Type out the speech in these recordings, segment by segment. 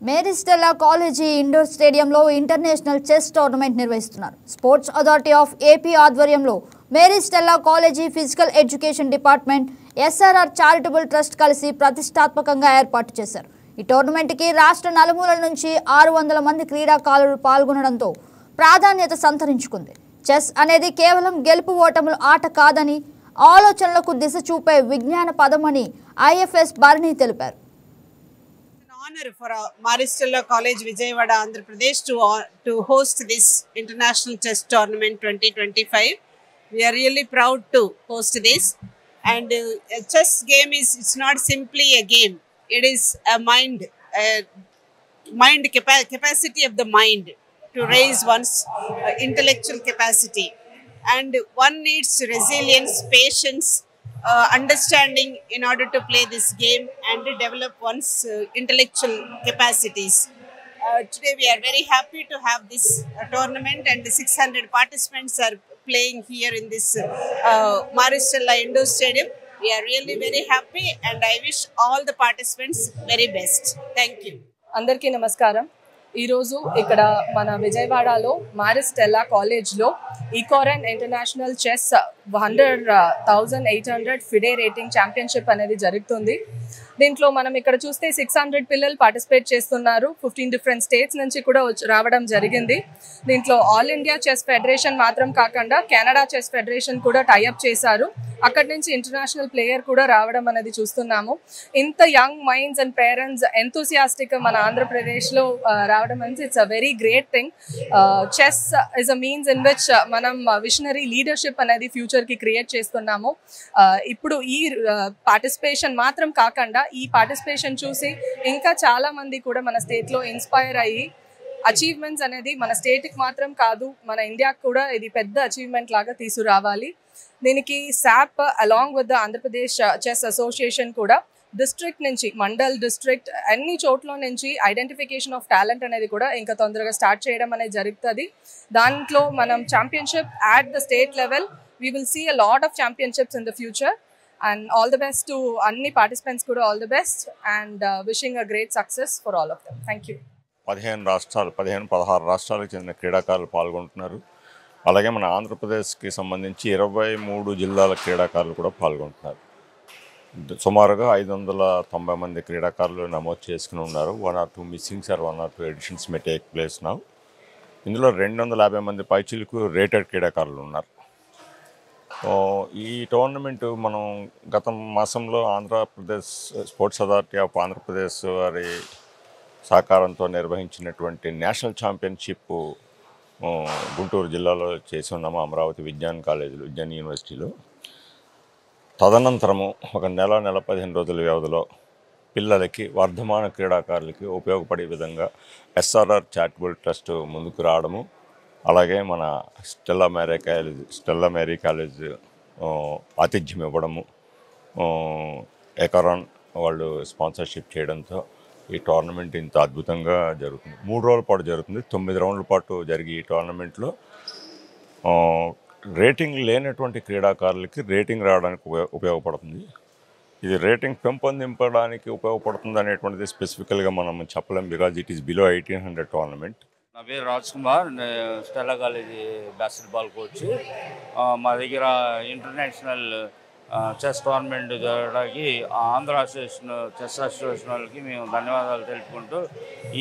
Mary Stella college indoor స్టేడియంలో international chess tournament నిర్వహిస్తున్నారు. Sports authority of AP ఆధ్వర్యంలో Mary Stella college physical education department, SRR charitable trust కలిసి ప్రతిష్టాత్మకంగా ఏర్పాటు చేశారు. ఈ టోర్నమెంట్కి రాష్ట్ర నలుమూలల నుంచి 600 మంది క్రీడాకారులు పాల్గొనడంతో ప్రాధాన్యత సంతరించుకుంది. చెస్ అనేది కేవలం గెలుపు ఓటముల ఆట కాదని, ఆలోచనలకు దిశ చూపే విజ్ఞాన పదమని ఐఎఫ్ఎస్ భరణి తెలిపారు. Honor for Marie Stella College, Vijayawada, Andhra Pradesh to host this International Chess Tournament 2025. We are really proud to host this. And a chess game it's not simply a game. It is a mind capacity of the mind to raise one's intellectual capacity. And one needs resilience, patience, understanding in order to play this game and to develop one's intellectual capacities. Today we are very happy to have this tournament, and the 600 participants are playing here in this Marie Stella Indoor Stadium. We are really very happy, and I wish all the participants very best. Thank you. అందరికీ నమస్కారం. ఈరోజు ఇక్కడ మన విజయవాడలో Maris Stella కాలేజ్లో ఈకోరెన్ international chess 100,800 FIDE rating championship అనేది జరుగుతుంది. దీంట్లో మనం ఇక్కడ చూస్తే 600 పిల్లలు పార్టిసిపేట్ చేస్తున్నారు. 15 డిఫరెంట్ స్టేట్స్ నుంచి కూడా రావడం జరిగింది. దీంట్లో ఆల్ ఇండియా చెస్ ఫెడరేషన్ మాత్రం కాకుండా కెనడా చెస్ ఫెడరేషన్ కూడా టైఅప్ చేశారు. అక్కడి నుంచి ఇంటర్నేషనల్ ప్లేయర్ కూడా రావడం అనేది చూస్తున్నాము. ఇంత young minds and parents enthusiastic మన ఆంధ్రప్రదేశ్లో రావడం అనేది it's a very great thing. Chess is a means in which మనం విషనరీ లీడర్షిప్ అనేది ఫ్యూచర్కి క్రియేట్ చేస్తున్నాము. ఇప్పుడు ఈ పార్టిసిపేషన్ మాత్రం కాకుండా ఈ పార్టిసిపేషన్ చూసి ఇంకా చాలా మంది కూడా మన స్టేట్లో ఇన్స్పైర్ అయ్యి అచీవ్మెంట్స్ అనేది మన స్టేట్కి మాత్రం కాదు, మన ఇండియాకి కూడా ఇది పెద్ద అచీవ్మెంట్ లాగా తీసుకురావాలి. దీనికి SAAP along with the Andhra Pradesh chess association కూడా డిస్ట్రిక్ట్ నుంచి, మండల్ డిస్ట్రిక్ట్ అన్ని చోట్ల నుంచి ఐడెంటిఫికేషన్ ఆఫ్ టాలెంట్ అనేది కూడా ఇంకా తొందరగా స్టార్ట్ చేయడం అనేది జరుగుతుంది. దాంట్లో మనం championship at the state level we will see a lot of championships in the future. And all the best to any participants kuda all the best, and wishing a great success for all of them. Thank you. 16 రాష్ట్రాలకు చెందిన క్రీడాకారులు పాల్గొంటున్నారు. అలాగే మన ఆంధ్రప్రదేశ్కి సంబంధించి 23 జిల్లాల క్రీడాకారులు కూడా పాల్గొంటున్నారు. సుమారుగా 590 మంది క్రీడాకారులు నమోదు చేసుకుని ఉన్నారు. 1 or 2 missings are 1 or 2 editions may take place now. ఇందులో 250 మంది పైచిలకు రేటెడ్ క్రీడాకారులు ఉన్నారు. ఈ టోర్నమెంట్ మనం గత మాసంలో Andhra Pradesh sports authority of Andhra Pradesh వారి సహకారంతో నిర్వహించినటువంటి నేషనల్ ఛాంపియన్షిప్ గుంటూరు జిల్లాలో చేసి ఉన్నాము, అమరావతి విజ్ఞాన్ యూనివర్సిటీలో. తదనంతరము ఒక నెల 15 రోజుల వ్యవధిలో పిల్లలకి, వర్ధమాన క్రీడాకారులకి ఉపయోగపడే విధంగా ఎస్ఆర్ఆర్ చారిటబుల్ ట్రస్ట్ ముందుకు రావడము, అలాగే మన స్టెల్లా మేరీ కాలేజ్ ఆతిథ్యం ఇవ్వడము, ఎకరాన్ వాళ్ళు స్పాన్సర్షిప్ చేయడంతో ఈ టోర్నమెంట్ ఇంత అద్భుతంగా జరుగుతుంది. 3 రోజుల పాటు జరుగుతుంది. 9 రౌండ్ల పాటు జరిగే ఈ టోర్నమెంట్లో రేటింగ్ లేనటువంటి క్రీడాకారులకి రేటింగ్ రావడానికి ఉపయోగపడుతుంది. ఇది రేటింగ్ పెంపొందింపడానికి ఉపయోగపడుతుంది అనేటువంటిది స్పెసిఫికల్గా మనం చెప్పలేం, because it is below 1800 tournament. నా పేరు Raj Kumar, Stella college basketball coach. మా దగ్గర ఇంటర్నేషనల్ చెస్ టోర్నమెంట్ జరగడానికి ఆంధ్ర అసోసియేషన్ చెస్ అసోసియేషన్ వాళ్ళకి మేము ధన్యవాదాలు తెలుపుకుంటూ,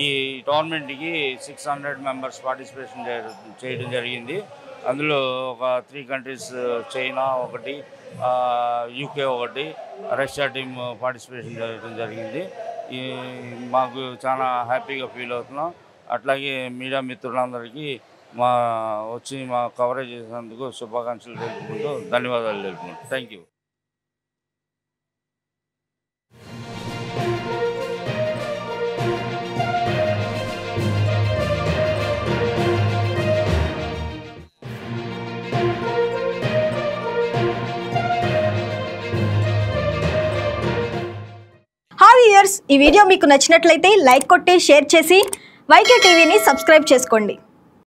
ఈ టోర్నమెంట్కి 600 మెంబర్స్ పార్టిసిపేషన్ చేయడం జరిగింది. అందులో ఒక 3 కంట్రీస్, చైనా ఒకటి, యూకే ఒకటి, రష్యా టీం పార్టిసిపేషన్ చేయడం జరిగింది. మాకు చాలా హ్యాపీగా ఫీల్ అవుతున్నాం. అట్లాగే మీడియా మిత్రులందరికీ వచ్చి మా కవరేజ్ చేసినందుకు శుభాకాంక్షలు తెలుపుకుంటూ ధన్యవాదాలు తెలుపుకుంటాం. Thank you. హాయ్ వ్యూయర్స్, ఈ వీడియో మీకు నచ్చినట్లయితే లైక్ కొట్టి షేర్ చేసి వైకే టీవీని సబ్స్క్రైబ్ చేసుకోండి.